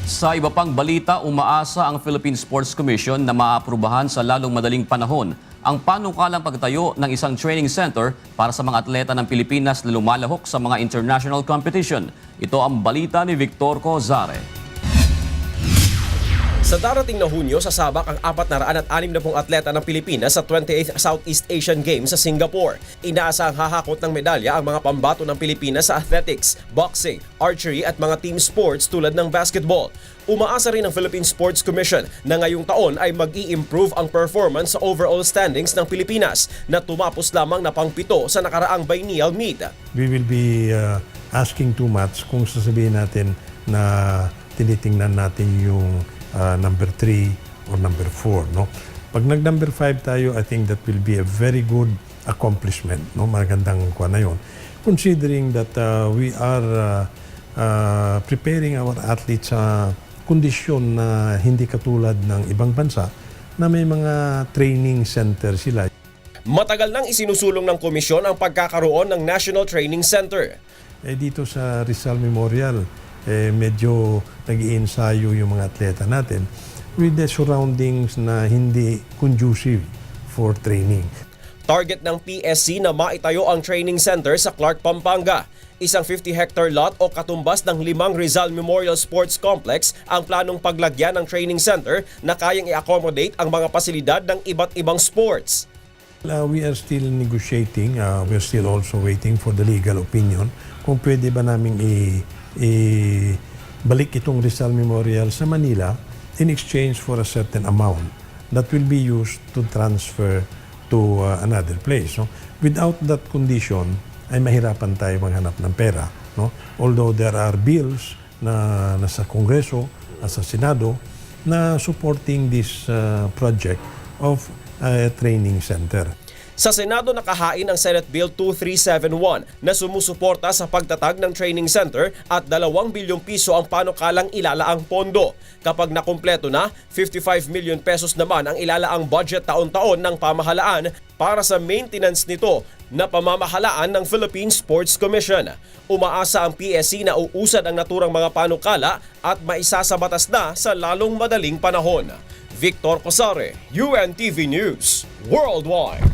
Sa iba pang balita, umaasa ang Philippine Sports Commission na maaprubahan sa lalong madaling panahon ang panukalang pagtayo ng isang training center para sa mga atleta ng Pilipinas na lumalahok sa mga international competition. Ito ang balita ni Victor Cozare. Sa darating na Hunyo, sasabak ang 460 atleta ng Pilipinas sa 28th Southeast Asian Games sa Singapore. Inaasahang hahakot ng medalya ang mga pambato ng Pilipinas sa athletics, boxing, archery at mga team sports tulad ng basketball. Umaasa rin ang Philippine Sports Commission na ngayong taon ay mag-i-improve ang performance sa overall standings ng Pilipinas na tumapos lamang na pang-7 sa nakaraang biennial meet. We will be asking too much kung sasabihin natin na tinitingnan natin yung number 3 or number 4. No? Pag nag-number 5 tayo, I think that will be a very good accomplishment. No? Magandang kuha na yun. Considering that we are preparing our athletes sa kondisyon na hindi katulad ng ibang bansa na may mga training center sila. Matagal nang isinusulong ng komisyon ang pagkakaroon ng National Training Center. Dito sa Rizal Memorial, medyo nag-iensayo yung mga atleta natin with the surroundings na hindi conducive for training. Target ng PSC na maitayo ang training center sa Clark, Pampanga. Isang 50-hectare lot o katumbas ng 5 Rizal Memorial Sports Complex ang planong paglagyan ng training center na kayang i-accommodate ang mga pasilidad ng iba't ibang sports. We are still negotiating. We are still also waiting for the legal opinion kung pwede ba namin balik itong Rizal Memorial sa Manila in exchange for a certain amount that will be used to transfer to another place. No? Without that condition, ay mahirapan tayo maghanap ng pera. No? Although there are bills na nasa Kongreso, nasa Senado, na supporting this project of a training center. Sa Senado nakahain ang Senate Bill 2371 na sumusuporta sa pagtatag ng training center at 2 bilyong piso ang panukalang ilalaang pondo. Kapag nakumpleto na, 55 million pesos naman ang ilalaang budget taon-taon ng pamahalaan para sa maintenance nito na pamamahalaan ng Philippine Sports Commission. Umaasa ang PSC na uusad ang naturang mga panukala at maisasabatas na sa lalong madaling panahon. Victor Cozare, UNTV News, Worldwide.